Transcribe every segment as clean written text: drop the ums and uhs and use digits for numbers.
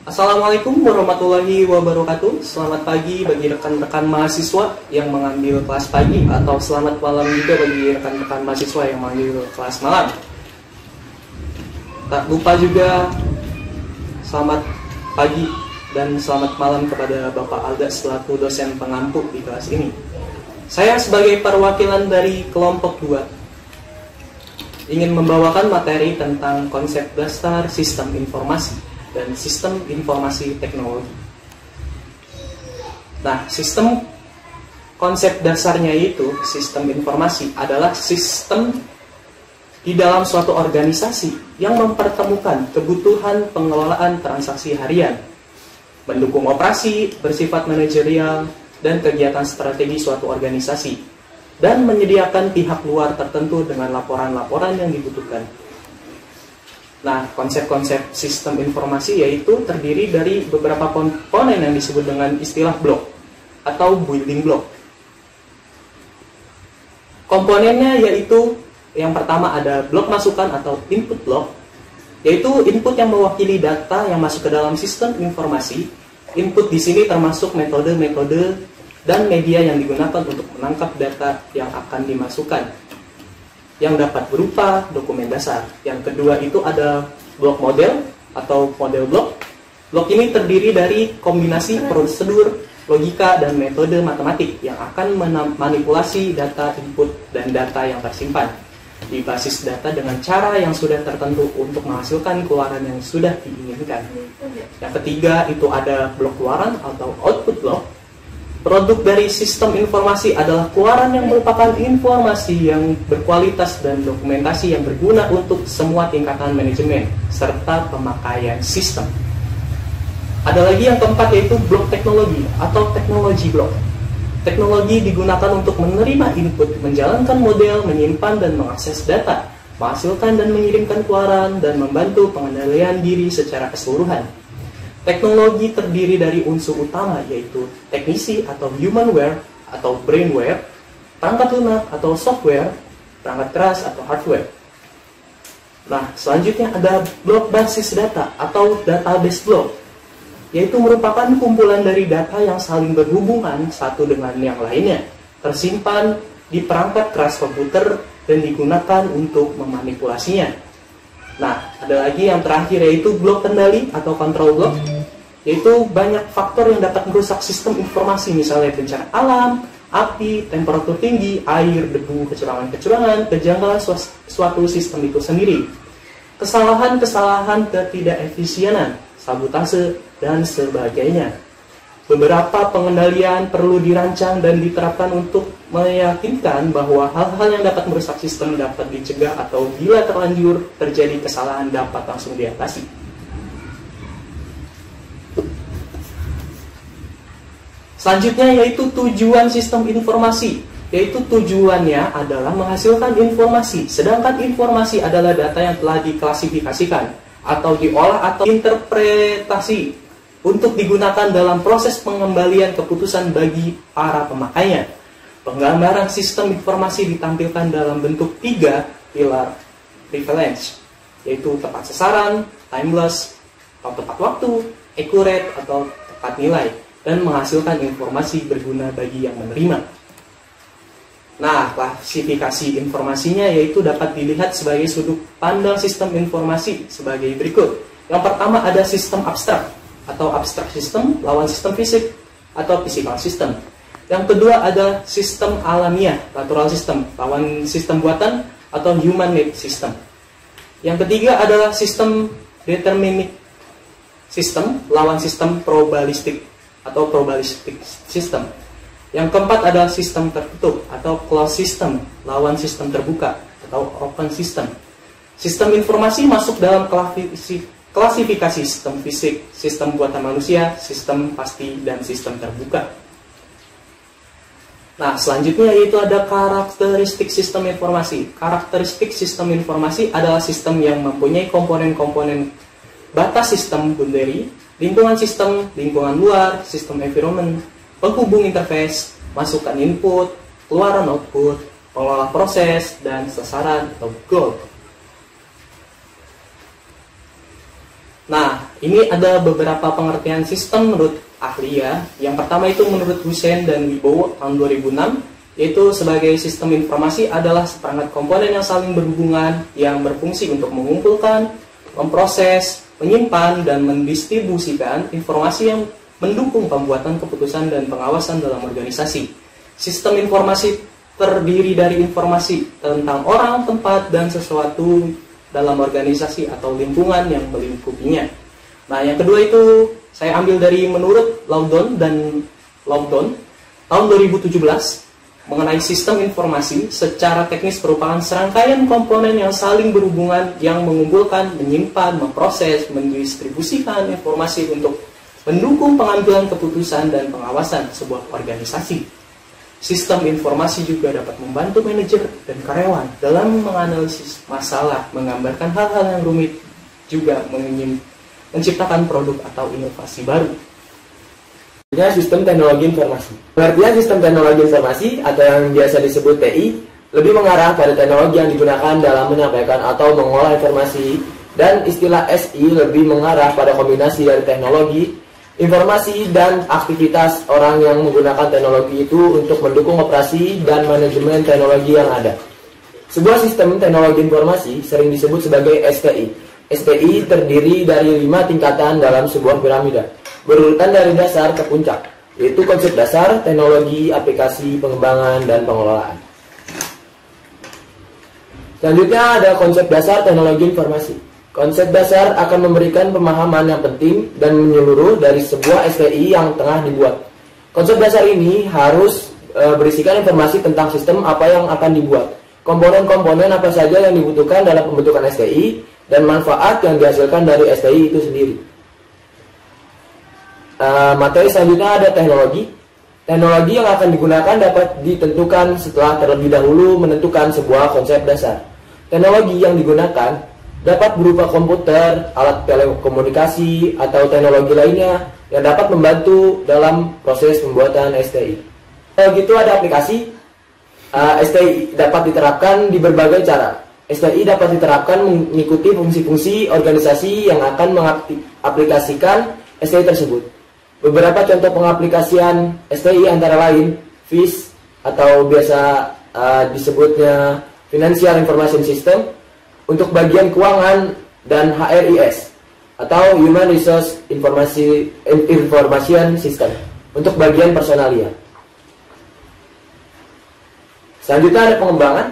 Assalamualaikum warahmatullahi wabarakatuh. Selamat pagi bagi rekan-rekan mahasiswa yang mengambil kelas pagi, atau selamat malam juga bagi rekan-rekan mahasiswa yang mengambil kelas malam. Tak lupa juga selamat pagi dan selamat malam kepada Bapak Alda selaku dosen pengampu di kelas ini. Saya sebagai perwakilan dari kelompok 2 ingin membawakan materi tentang konsep dasar sistem informasi dan sistem informasi teknologi. Nah, konsep dasarnya itu sistem informasi adalah sistem di dalam suatu organisasi yang mempertemukan kebutuhan pengelolaan transaksi harian, mendukung operasi bersifat manajerial dan kegiatan strategi suatu organisasi, dan menyediakan pihak luar tertentu dengan laporan-laporan yang dibutuhkan. Nah, konsep-konsep sistem informasi yaitu terdiri dari beberapa komponen yang disebut dengan istilah blok atau building block. Komponennya yaitu yang pertama ada blok masukan atau input block, yaitu input yang mewakili data yang masuk ke dalam sistem informasi. Input di sini termasuk metode-metode dan media yang digunakan untuk menangkap data yang akan dimasukkan, yang dapat berupa dokumen dasar. Yang kedua itu ada blok model atau model blok. Blok ini terdiri dari kombinasi prosedur, logika, dan metode matematik yang akan memanipulasi data input dan data yang tersimpan di basis data dengan cara yang sudah tertentu untuk menghasilkan keluaran yang sudah diinginkan. Yang ketiga itu ada blok keluaran atau output block. Produk dari sistem informasi adalah keluaran yang merupakan informasi yang berkualitas dan dokumentasi yang berguna untuk semua tingkatan manajemen serta pemakaian sistem. Ada lagi yang keempat yaitu blok teknologi atau teknologi blok. Teknologi digunakan untuk menerima input, menjalankan model, menyimpan dan mengakses data, menghasilkan dan mengirimkan keluaran, dan membantu pengendalian diri secara keseluruhan. Teknologi terdiri dari unsur utama yaitu teknisi atau humanware atau brainware, perangkat lunak atau software, perangkat keras atau hardware. Nah, selanjutnya ada blok basis data atau database block, yaitu merupakan kumpulan dari data yang saling berhubungan satu dengan yang lainnya, tersimpan di perangkat keras komputer dan digunakan untuk memanipulasinya. Nah, ada lagi yang terakhir yaitu blok kendali atau control block, yaitu banyak faktor yang dapat merusak sistem informasi, misalnya bencana alam, api, temperatur tinggi, air, debu, kecurangan-kecurangan, kejanggalan suatu sistem itu sendiri, kesalahan-kesalahan ketidakefisienan, sabotase, dan sebagainya. Beberapa pengendalian perlu dirancang dan diterapkan untuk meyakinkan bahwa hal-hal yang dapat merusak sistem dapat dicegah atau bila terlanjur terjadi kesalahan dapat langsung diatasi. Selanjutnya yaitu tujuan sistem informasi, yaitu tujuannya adalah menghasilkan informasi, sedangkan informasi adalah data yang telah diklasifikasikan atau diolah atau interpretasi untuk digunakan dalam proses pengembalian keputusan bagi para pemakainya. Penggambaran sistem informasi ditampilkan dalam bentuk 3 pilar prevalence, yaitu tepat sasaran, timeless, atau tepat waktu, accurate, atau tepat nilai, dan menghasilkan informasi berguna bagi yang menerima. Nah, klasifikasi informasinya yaitu dapat dilihat sebagai sudut pandang sistem informasi sebagai berikut. Yang pertama ada sistem abstrak atau abstract system lawan sistem fisik atau physical system. Yang kedua ada sistem alamiah, natural system, lawan sistem buatan atau human made system. Yang ketiga adalah sistem deterministic system lawan sistem probabilistik atau probabilistic system. Yang keempat adalah sistem tertutup atau closed system lawan sistem terbuka atau open system. Sistem informasi masuk dalam klasifikasi sistem fisik, sistem buatan manusia, sistem pasti, dan sistem terbuka. Nah, selanjutnya yaitu ada karakteristik sistem informasi. Karakteristik sistem informasi adalah sistem yang mempunyai komponen-komponen batas sistem boundary, lingkungan sistem, lingkungan luar, sistem environment, penghubung interface, masukan input, keluaran output, pengelola proses, dan sasaran atau goal. Nah, ini ada beberapa pengertian sistem menurut ahli ya. Yang pertama itu menurut Hussein dan Wibowo tahun 2006, yaitu sebagai sistem informasi adalah seperangkat komponen yang saling berhubungan yang berfungsi untuk mengumpulkan, memproses, menyimpan, dan mendistribusikan informasi yang mendukung pembuatan keputusan dan pengawasan dalam organisasi. Sistem informasi terdiri dari informasi tentang orang, tempat, dan sesuatu dalam organisasi atau lingkungan yang melingkupinya. Nah, yang kedua itu saya ambil dari menurut Laudon tahun 2017 mengenai sistem informasi secara teknis merupakan serangkaian komponen yang saling berhubungan yang mengumpulkan, menyimpan, memproses, mendistribusikan informasi untuk mendukung pengambilan keputusan dan pengawasan sebuah organisasi. Sistem informasi juga dapat membantu manajer dan karyawan dalam menganalisis masalah, menggambarkan hal-hal yang rumit, juga menciptakan produk atau inovasi baru. Sistem teknologi informasi. Pengertian sistem teknologi informasi atau yang biasa disebut TI lebih mengarah pada teknologi yang digunakan dalam menyampaikan atau mengolah informasi, dan istilah SI lebih mengarah pada kombinasi dari teknologi, informasi, dan aktivitas orang yang menggunakan teknologi itu untuk mendukung operasi dan manajemen teknologi yang ada. Sebuah sistem teknologi informasi sering disebut sebagai STI. STI terdiri dari 5 tingkatan dalam sebuah piramida, berurutan dari dasar ke puncak, yaitu konsep dasar, teknologi, aplikasi, pengembangan, dan pengelolaan. Selanjutnya ada konsep dasar teknologi informasi. Konsep dasar akan memberikan pemahaman yang penting dan menyeluruh dari sebuah STI yang tengah dibuat. Konsep dasar ini harus berisikan informasi tentang sistem apa yang akan dibuat, komponen-komponen apa saja yang dibutuhkan dalam pembentukan STI, dan manfaat yang dihasilkan dari STI itu sendiri. Materi selanjutnya ada teknologi. Teknologi yang akan digunakan dapat ditentukan setelah terlebih dahulu menentukan sebuah konsep dasar. Teknologi yang digunakan dapat berupa komputer, alat telekomunikasi, atau teknologi lainnya yang dapat membantu dalam proses pembuatan STI. Kalau gitu ada aplikasi. STI dapat diterapkan di berbagai cara. STI dapat diterapkan mengikuti fungsi-fungsi organisasi yang akan mengaplikasikan STI tersebut. Beberapa contoh pengaplikasian STI antara lain FIS atau biasa disebutnya Financial Information System untuk bagian keuangan, dan HRIS atau Human Resource Information System untuk bagian personalia. Selanjutnya ada pengembangan.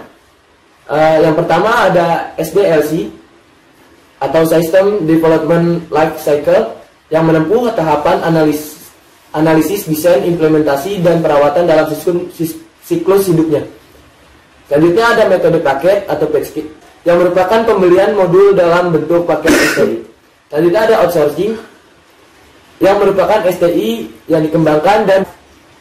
Yang pertama ada SDLC atau System Development Life Cycle yang menempuh tahapan analisis, desain, implementasi, dan perawatan dalam siklus hidupnya. Selanjutnya ada metode paket atau package kit yang merupakan pembelian modul dalam bentuk paket STI. Selanjutnya ada outsourcing yang merupakan STI yang dikembangkan dan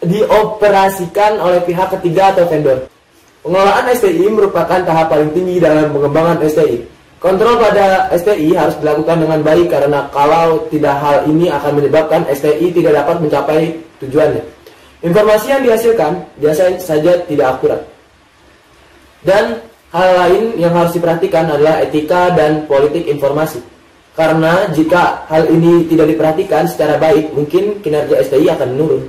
dioperasikan oleh pihak ketiga atau vendor. Pengelolaan STI merupakan tahap paling tinggi dalam pengembangan STI. Kontrol pada STI harus dilakukan dengan baik karena kalau tidak, hal ini akan menyebabkan STI tidak dapat mencapai tujuannya. Informasi yang dihasilkan biasa saja tidak akurat. Dan hal lain yang harus diperhatikan adalah etika dan politik informasi. Karena jika hal ini tidak diperhatikan secara baik, mungkin kinerja STI akan menurun.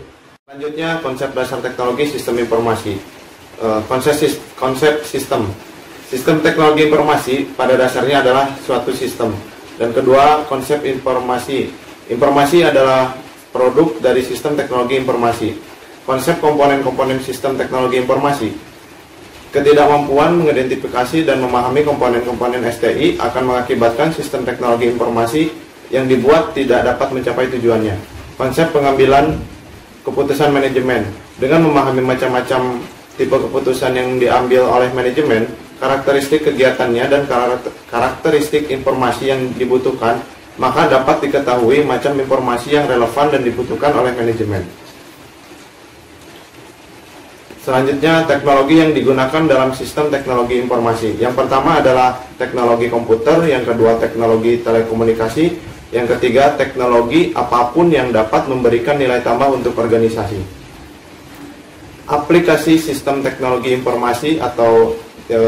Selanjutnya konsep dasar teknologi sistem informasi. Konsep sistem. Sistem teknologi informasi pada dasarnya adalah suatu sistem. Dan kedua, konsep informasi. Informasi adalah produk dari sistem teknologi informasi. Konsep komponen-komponen sistem teknologi informasi. Ketidakmampuan mengidentifikasi dan memahami komponen-komponen STI akan mengakibatkan sistem teknologi informasi yang dibuat tidak dapat mencapai tujuannya. Konsep pengambilan keputusan manajemen. Dengan memahami macam-macam tipe keputusan yang diambil oleh manajemen, karakteristik kegiatannya, dan karakteristik informasi yang dibutuhkan, maka dapat diketahui macam informasi yang relevan dan dibutuhkan oleh manajemen. Selanjutnya, teknologi yang digunakan dalam sistem teknologi informasi. Yang pertama adalah teknologi komputer, yang kedua teknologi telekomunikasi, yang ketiga teknologi apapun yang dapat memberikan nilai tambah untuk organisasi. Aplikasi sistem teknologi informasi atau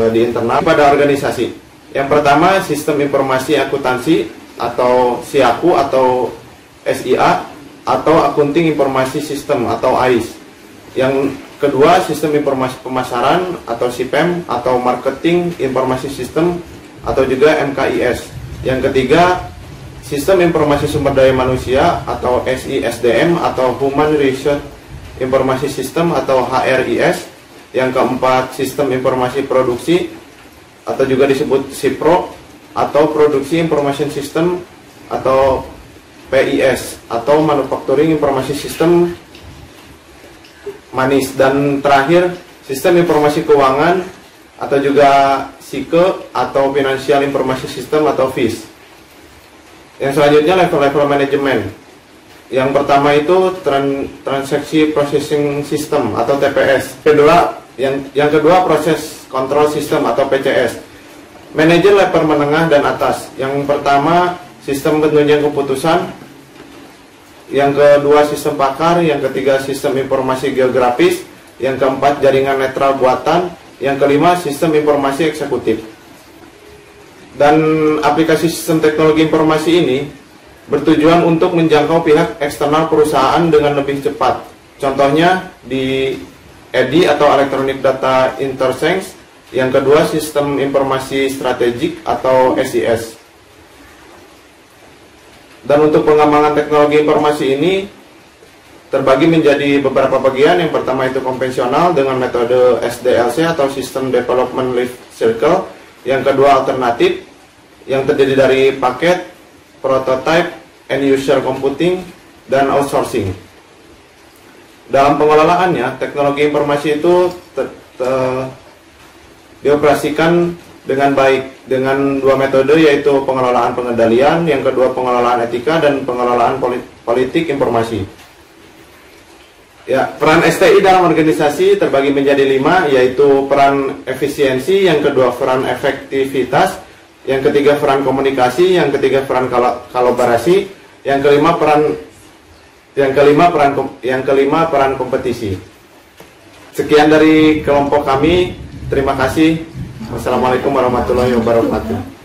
di internal pada organisasi. Yang pertama, sistem informasi akuntansi atau SIAKU atau SIA, atau Accounting Informasi System atau AIS. Yang kedua, Sistem Informasi Pemasaran atau SIPEM, atau Marketing Informasi System atau juga MKIS. Yang ketiga, Sistem Informasi Sumber Daya Manusia atau SISDM atau Human Resource Informasi System atau HRIS. Yang keempat, Sistem Informasi Produksi atau juga disebut SIPRO atau Produksi Information System atau PIS atau Manufacturing Informasi System MANIS. Dan terakhir, Sistem Informasi Keuangan atau juga SIKE atau Financial Information System atau FIS. Yang selanjutnya level-level manajemen. Yang pertama itu Transaksi Processing System atau TPS. Yang kedua Proses Control System atau PCS. Manajer level menengah dan atas. Yang pertama Sistem Penunjang Keputusan. Yang kedua Sistem Pakar. Yang ketiga Sistem Informasi Geografis. Yang keempat Jaringan Netral Buatan. Yang kelima Sistem Informasi Eksekutif. Dan aplikasi sistem teknologi informasi ini bertujuan untuk menjangkau pihak eksternal perusahaan dengan lebih cepat. Contohnya di EDI atau Electronic Data Interchange. Yang kedua Sistem Informasi Strategik atau SIS. Dan untuk pengembangan teknologi informasi ini terbagi menjadi beberapa bagian. Yang pertama itu konvensional dengan metode SDLC atau System Development Life Cycle. Yang kedua alternatif yang terdiri dari paket, prototype, end user computing, dan outsourcing. Dalam pengelolaannya, teknologi informasi itu dioperasikan dengan baik dengan dua metode, yaitu pengelolaan pengendalian, yang kedua pengelolaan etika, dan pengelolaan politik informasi. Ya, peran STI dalam organisasi terbagi menjadi 5, yaitu peran efisiensi, yang kedua peran efektivitas, yang ketiga peran komunikasi, yang ketiga peran kolaborasi, yang kelima peran kompetisi. Sekian dari kelompok kami. Terima kasih. Wassalamualaikum warahmatullahi wabarakatuh.